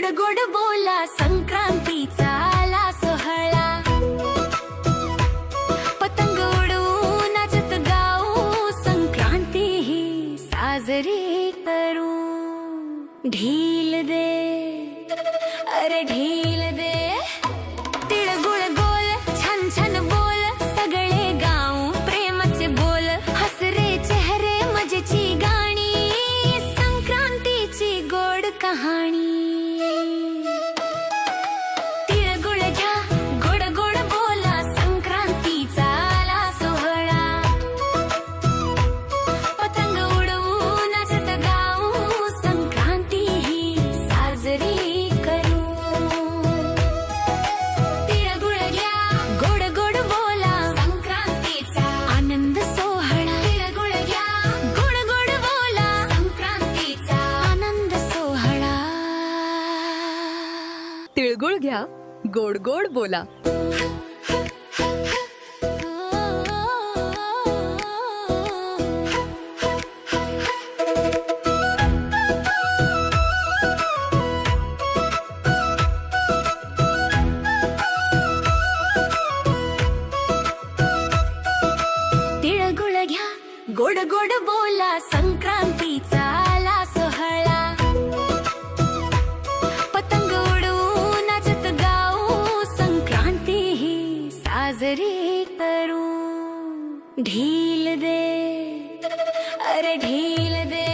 गोड गोड बोला संक्रांतीचा आला सोहळा, पतंग उडवू नाचत गाऊ संक्रांती ही साजरी करू। ढील दे अरे ढील दे, तिळगुळ गोल छान छान बोल, सगळे गाऊ प्रेमाचे बोल, हस रे चेहरे मजेची गाणी, संक्रांतीची गोड कहाणी। तिळगुळ घ्या गोड गोड बोला संक्रांतीचा आला सोहळा, पतंग उडवू नाचत गाऊ संक्रांती ही साजरी करू। तिळगुळ घ्या गोड गोड बोला संक्रांतीचा आनंद सोहळा, तिळगुळ घ्या गोड गोड बोला संक्रांतीचा आनंद सोहळा। तिळगुळ घ्या गोड गोड बोला। तिळगुळ घ्या गोड गोड बोला संक्रांतीचा आला सोहळा, पतंग उडवू नाचत गाऊ संक्रांती ही साजरी करू। ढील दे अरे ढील दे,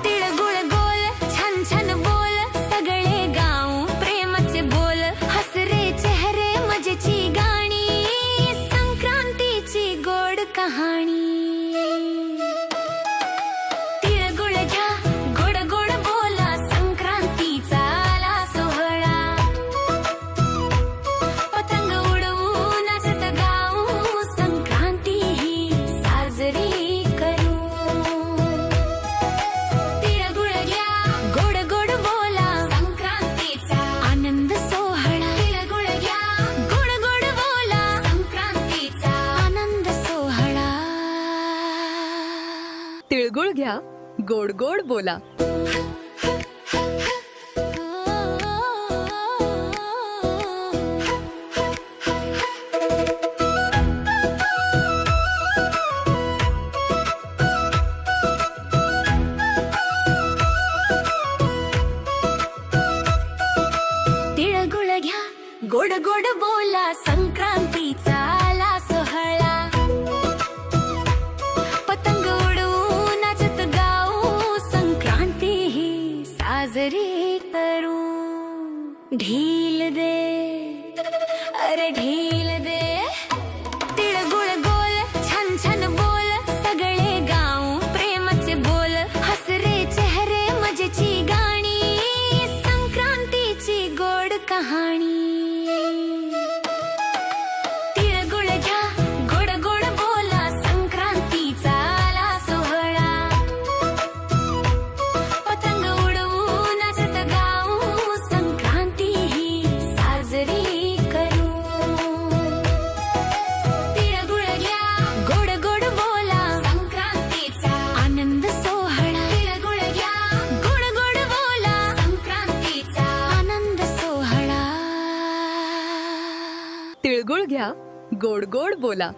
तिळगुळ गोल छान छान बोल, सगळे गाऊ प्रेमाचे बोल, हस रे चेहरे मजेची गाणी, संक्रांतीची गोड कहाणी। तिळगुळ घ्या गोड गोड बोला संक्रांतीचा आला सोहळा, पतंग उडवू नाचत गाऊ संक्रांती ही साजरी करू। तिळगुळ घ्या गोड गोड बोला संक्रांतीचा आनंद सोहळा, तिळगुळ घ्या गोड गोड बोला संक्रांतीचा आनंद सोहळा। तिळगुळ घ्या गोड गोड बोला। तिळगुळ घ्या गोड गोड बोला संक्रांतीचा आला सोहळा, पतंग उडवू नाचत गाऊ संक्रांती ही साजरी करू। ढील दे अरे ढील दे, तिळगुळ गोल छान छान बोल, सगळे गाऊ प्रेमाचे बोल, हस रे चेहरे मजेची गाणी, संक्रांतीची गोड कहाणी। तिळगुळ घ्या गोड गोड बोला संक्रांतीचा आला सोहळा, पतंग उडवू नाचत गाऊ संक्रांती ही साजरी करू। तिळगुळ घ्या गोड गोड बोला संक्रांतीचा आनंद सोहळा, तिळगुळ घ्या गोड गोड बोला संक्रांतीचा आनंद सोहळा। तिळगुळ घ्या गोड गोड बोला।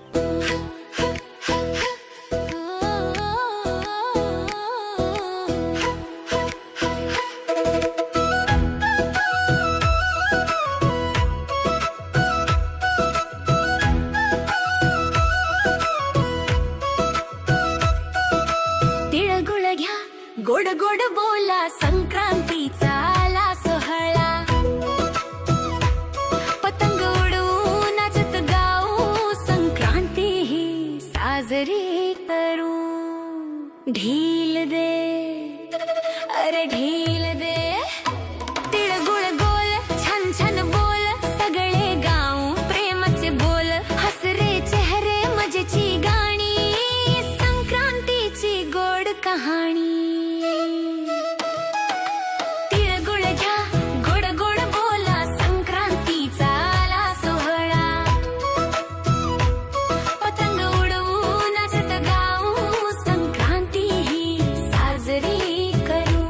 तिळगुळ घ्या गोड गोड बोला संक्रांतीचा आला सोहळा, पतंग उडवू नाचत गाऊ संक्रांती ही साजरी करू। ढील दे अरे ढील दे, तिळगुळ गोल छान छान बोल, सगळे गाऊ प्रेमाचे बोल, हस रे चेहरे मजेची गाणी, संक्रांतीची गोड कहाणी। तिळगुळ घ्या गोड गोड बोला संक्रांतीचा आला सोहळा, पतंग उडवू नाचत गाऊ संक्रांती ही साजरी करू।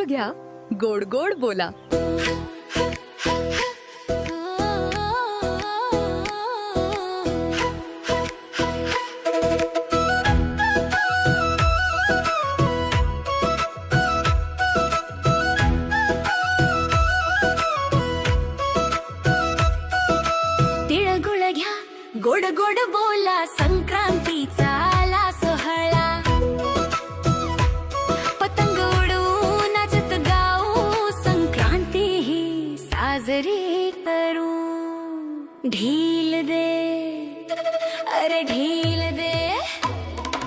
घ्या गोड गोड बोला. तिळगुळ घ्या गोड गोड बोला संक्रांतीचा आला सोहळा. पतंग उडवू नाचत गाऊ संक्रांती ही साजरी करू. ढील दे अरे ढील दे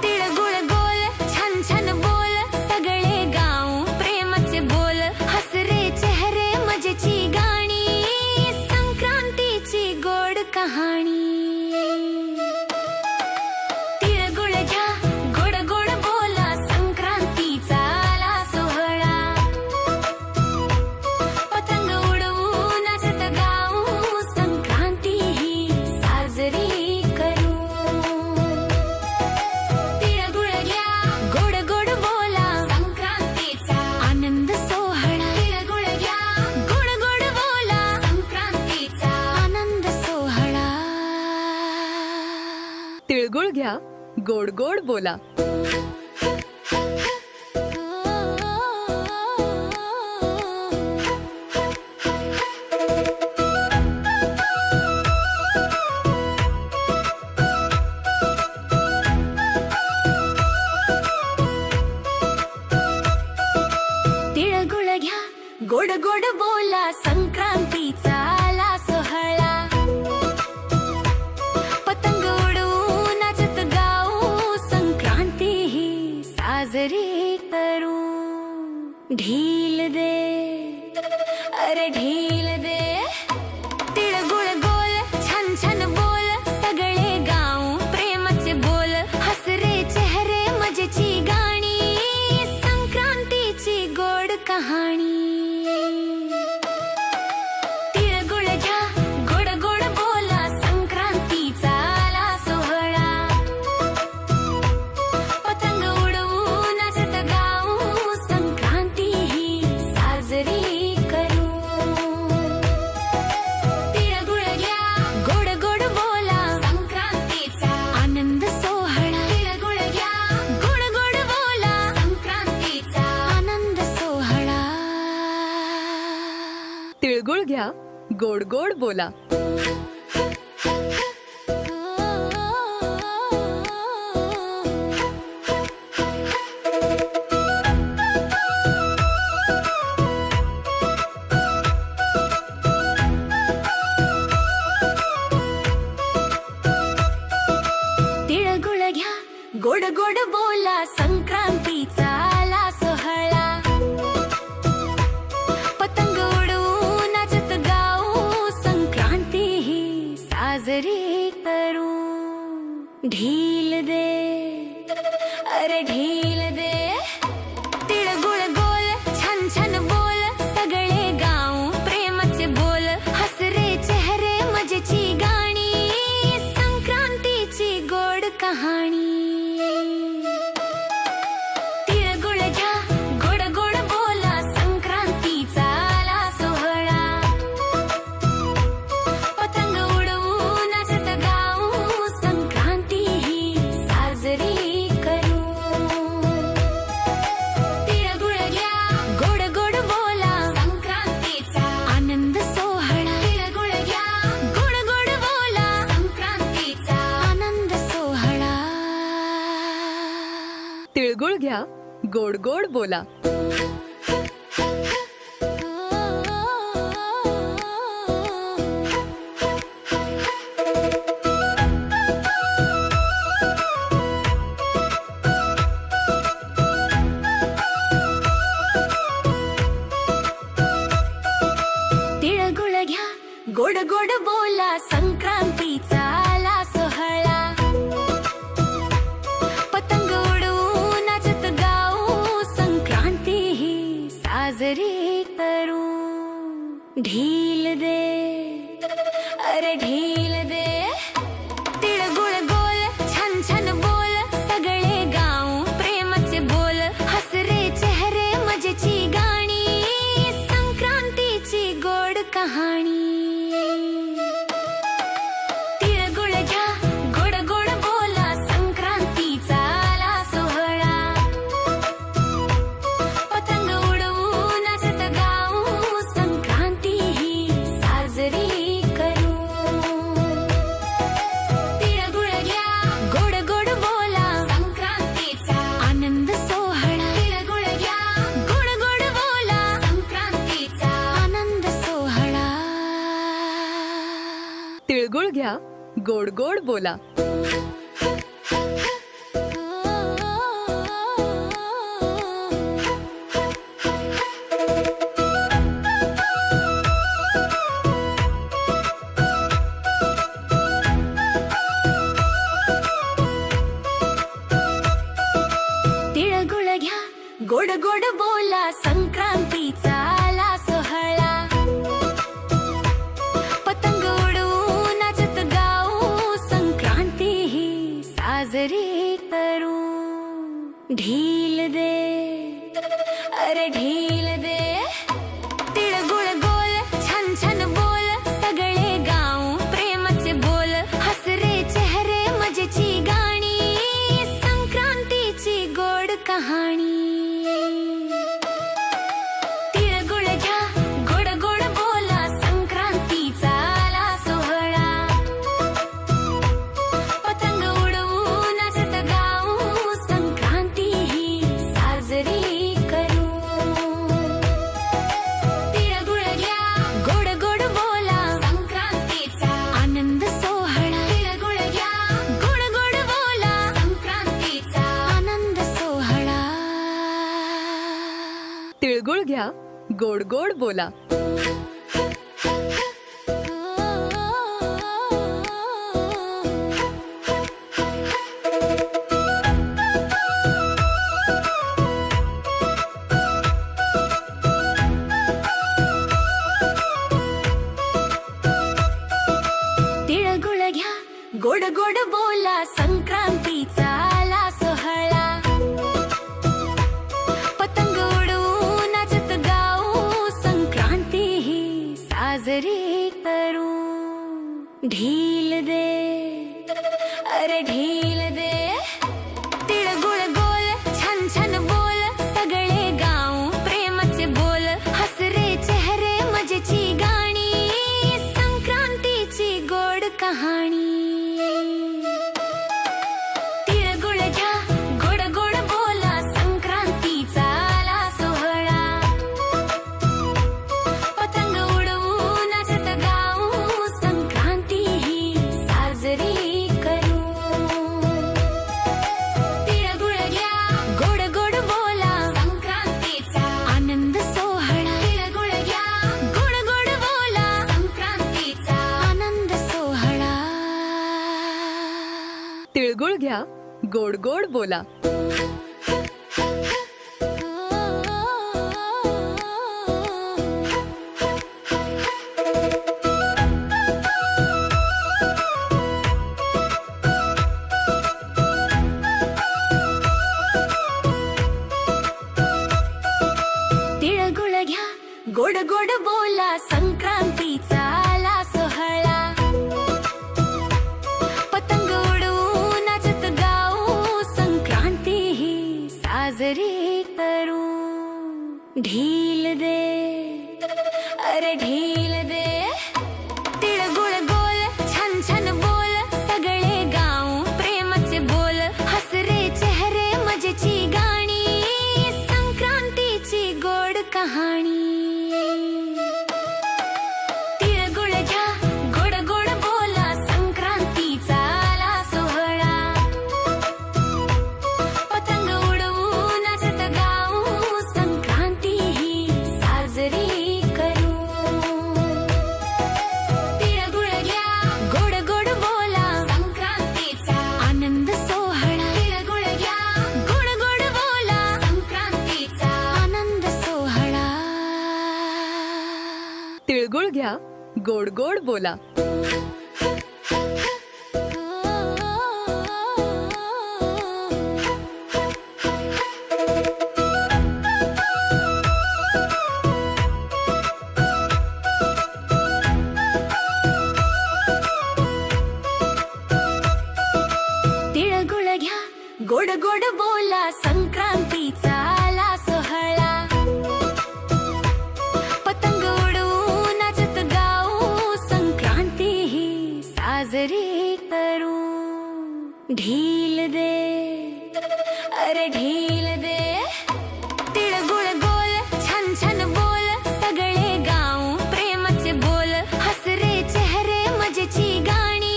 तिळगुळ गोल छान छान बोल सगळे गाऊ प्रेमाचे बोल. हस रे चेहरे मजेची गाणी संक्रांतीची गोड कहाणी. तिळगुळ घ्या गोड गोड बोला संक्रांतीचा आला सोहळा. पतंग उडवू नाचत गाऊ संक्रांती ही साजरी करू. तिळगुळ घ्या गोड गोड बोला संक्रांतीचा आनंद सोहळा. तिळगुळ घ्या गोड गोड बोला संक्रांतीचा आनंद सोहळा. तिळगुळ घ्या गोड गोड बोला. तिळगुळ घ्या गोड गोड बोला संक्रांतीचा आला सोहळा. पतंग उडवू नाचत गाऊ संक्रांती ही साजरी करू. ढील दे अरे ढील दे तिळगुळ गोल छान छान बोल सगळे गाऊ प्रेमाचे बोल. हस रे चेहरे मजेची गाणी संक्रांतीची गोड कहाणी. तिळगुळ घ्या गोड गोड बोला संक्रांतीचा आला सोहळा. पतंग उडवू नाचत गाऊ संक्रांती ही साजरी करू. तिळगुळ घ्या गोड गोड बोला संक्रांतीचा आनंद सोहळा. तिळगुळ घ्या गोड गोड बोला संक्रांतीचा आनंद सोहळा. तिळगुळ घ्या गोड गोड बोला. तिळगुळ घ्या गोड गोड बोला संक्रांतीचा आला सोहळा. पतंग उडवू नाचत गाऊ संक्रांती ही साजरी करू. ढील दे अरे ढील दे तिळगुळ गोल छान छान बोल सगळे गाऊ प्रेमाचे बोल. हस रे चेहरे मजेची गाणी संक्रांतीची गोड कहाणी. तिळगुळ घ्या गोड गोड बोला संक्रांतीचा आला सोहळा. पतंग उडवू नाचत गाऊ संक्रांती ही साजरी करू. तिळगुळ घ्या गोड गोड बोला संक्रांतीचा आनंद सोहळा. तिळगुळ घ्या गोड गोड बोला संक्रांतीचा आनंद सोहळा. तिळगुळ घ्या गोड गोड बोला. तिळगुळ घ्या गोड गोड बोला संक्रांतीचा आला सोहळा. पतंग उडवू नाचत गाऊ संक्रांती ही साजरी करू. ढील दे अरे ढील दे तिळगुळ गोल छान छान बोल सगळे गाऊ प्रेमाचे बोल. हस रे चेहरे मजेची गाणी घ्या गोड गोड बोला. तिळगुळ घ्या गोड गोड बोला संक्रांतीचा आला सोहळा. पतंग उडवू नाचत गाऊ संक्रांती ही साजरी करू. ढील दे अरे ढील दे तिळगुळ गोल छान छान बोल सगळे गाऊ प्रेमाचे बोल. हस रे चेहरे मजेची गाणी संक्रांतीची गोड कहाणी. तिळगुळ घ्या गोड गोड बोला संक्रांतीचा आला सोहळा. पतंग उडवू नाचत गाऊ संक्रांती ही साजरी करू. तिळगुळ घ्या गोड गोड बोला संक्रांतीचा आनंद सोहळा. तिळगुळ घ्या गोड गोड बोला संक्रांतीचा आनंद सोहळा. तिळगुळ घ्या गोड गोड बोला. तिळगुळ घ्या गोड गोड बोला संक्रांतीचा आला सोहळा. पतंग उडवू नाचत गाऊ संक्रांती ही साजरी करू. ढील दे अरे ढील दे तिळगुळ गोल छान छान बोल सगळे गाऊ प्रेमाचे बोल. हस रे चेहरे मजेची गाणी संक्रांतीची गोड कहाणी. तिळगुळ घ्या गोड गोड बोला संक्रांतीचा आला सोहळा. पतंग उडवू नाचत गाऊ संक्रांती ही साजरी करू. तिळगुळ घ्या गोड गोड बोला संक्रांतीचा आनंद सोहळा. तिळगुळ घ्या गोड गोड बोला संक्रांतीचा आनंद सोहळा. तिळगुळ घ्या गोड गोड बोला. तिळगुळ घ्या गोड गोड बोला संक्रांतीचा आला सोहळा. पतंग उडवू नाचत गाऊ संक्रांती ही साजरी करू. ढील दे अरे ढील दे तिळगुळ गोल छान छान बोल सगळे गाऊ प्रेमाचे बोल. हस रे चेहरे मजेची गाणी संक्रांतीची गोड कहाणी. तिळगुळ घ्या गोड गोड बोला संक्रांतीचा आला सोहळा. पतंग उडवू नाचत गाऊ संक्रांती ही साजरी करू. तिळगुळ घ्या गोड गोड बोला संक्रांतीचा आनंद सोहळा. तिळगुळ घ्या गोड गोड बोला संक्रांतीचा आनंद सोहळा. तिळगुळ घ्या गोड गोड बोला. तिळगुळ घ्या गोड गोड बोला संक्रांतीचा आला सोहळा. पतंग उडवू नाचत गाऊ संक्रांती ही साजरी करू. ढील दे अरे ढील दे तिळगुळ गोल छान छान बोल सगळे गाऊ प्रेमाचे बोल. हस रे चेहरे मजेची गाणी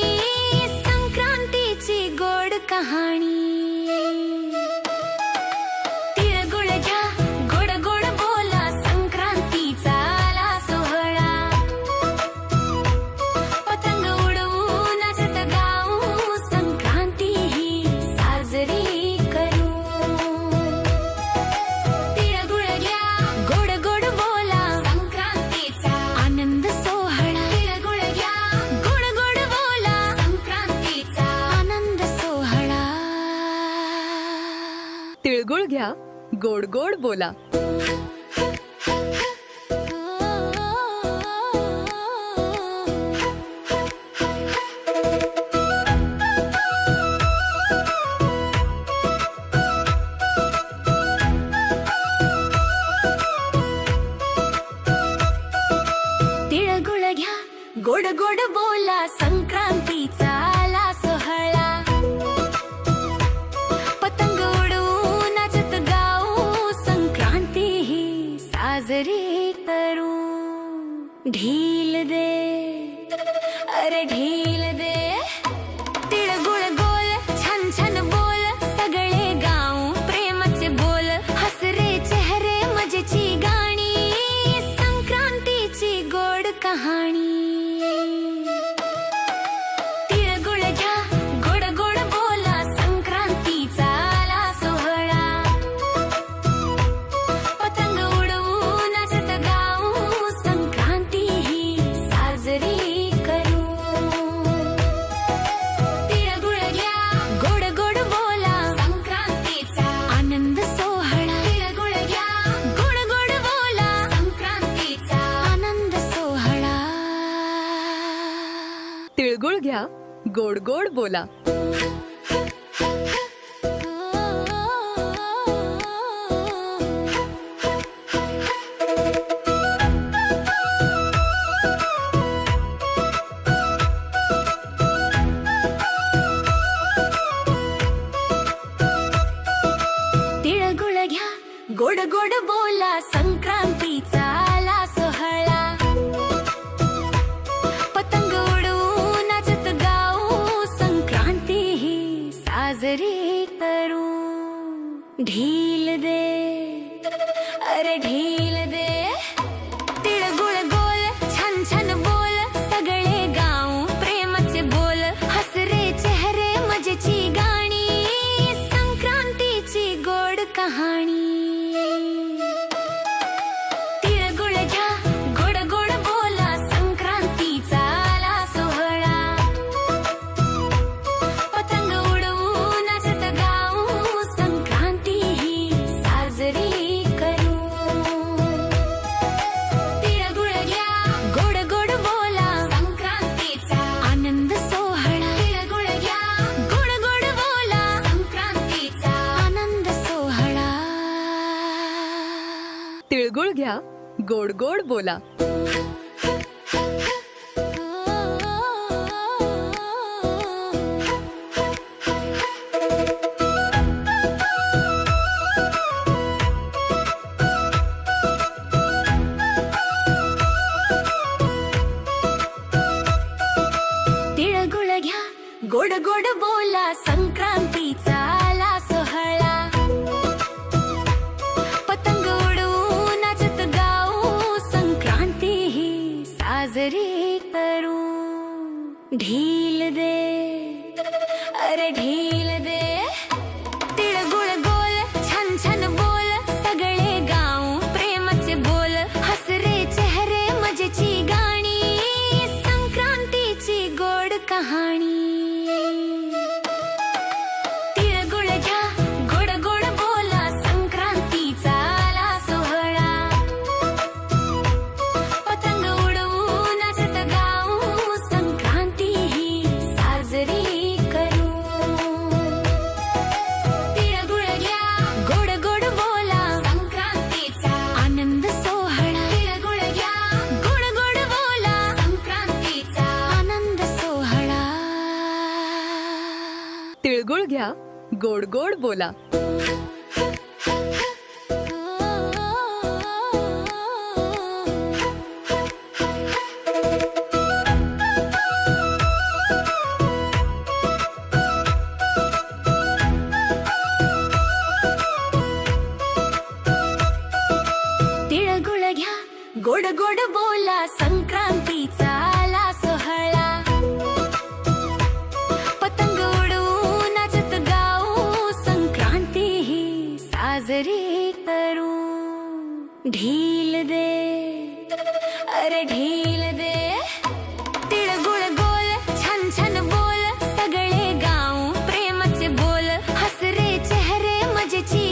तिळगुळ घ्या गोड गोड बोला. तिळगुळ घ्या गोड गोड बोला, संक्रांतीचा आला सोहळा. पतंग उडवू नाचत गाऊ, संक्रांती ही साजरी करू. ढील दे अरे ढील दे, तिळगुळ गोल छान छान बोल, सगळे गाऊ प्रेमाचे बोल. हस रे चेहरे मजेची गाणी, संक्रांतीची गोड कहाणी. तिळगुळ घ्या गोड गोड बोला, संक्रांतीचा आला सोहळा. पतंग उडवू नाचत गाऊ, संक्रांती ही साजरी करू. तिळगुळ घ्या गोड गोड बोला, संक्रांतीचा आनंद सोहळा. तिळगुळ घ्या गोड गोड बोला, संक्रांतीचा आनंद सोहळा. तिळगुळ घ्या गोड गोड बोला. तिळगुळ घ्या गोड गोड बोला, संक्रांतीचा आला सोहळा. पतंग उडवू नाचत गाऊ, संक्रांती ही साजरी करू. ढील दे अरे ढील दे, तिळगुळ गोल छान छान बोल, सगळे गाऊ प्रेमाचे बोल. हस रे चेहरे मजेची गाणी, संक्रांतीची गोड कहाणी. तिळगुळ घ्या गोड गोड बोला, संक्रांतीचा आला सोहळा. पतंग उडवू नाचत गाऊ, संक्रांती ही साजरी करू. तिळगुळ घ्या गोड गोड बोला, संक्रांतीचा आनंद सोहळा. तिळगुळ घ्या गोड गोड बोला, संक्रांतीचा आनंद सोहळा. तिळगुळ घ्या गोड गोड बोला. तिळगुळ घ्या गोड गोड बोला, संक्रांतीचा आला सोहळा. पतंग उडवू नाचत गाऊ, संक्रांती ही साजरी करू. ढील दे अरे ढील दे, तिळगुळ गोल छान छान बोल, सगळे गाऊ प्रेमाचे बोल. हस रे चेहरे मजेची गाणी, संक्रांतीची गोड कहाणी. तिळगुळ घ्या गोड गोड बोला, संक्रांतीचा आला सोहळा. पतंग उडवू नाचत गाऊ, संक्रांती ही साजरी करू. तिळगुळ घ्या गोड गोड बोला, संक्रांतीचा आनंद सोहळा. तिळगुळ घ्या गोड गोड बोला, संक्रांतीचा आनंद सोहळा. तिळगुळ घ्या गोड गोड बोला. तिळगुळ घ्या गोड गोड बोला, संक्रांतीचा आला सोहळा. पतंग उडवू नाचत गाऊ, संक्रांती ही साजरी करू. ढील दे अरे ढील दे, तिळगुळ गोल छान छान बोल, सगळे गाऊ प्रेमाचे बोल. हस रे चेहरे मजेची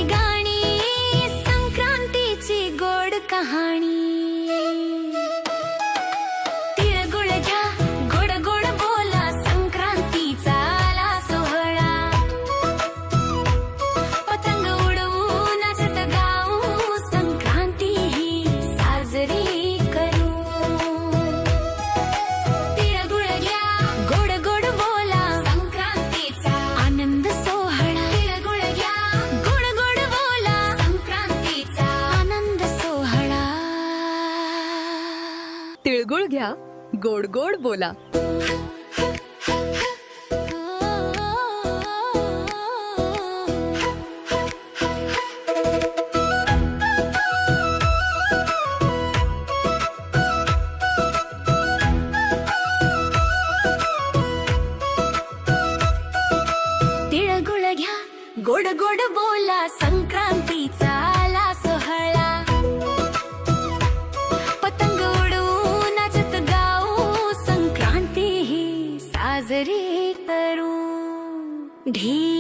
घ्या गोड गोड बोला. तिळगुळ घ्या गोड गोड बोला, संक्रांतीचा आला सोहळा. पतंग उडवू नाचत गाऊ, संक्रांती ही साजरी करू. ढी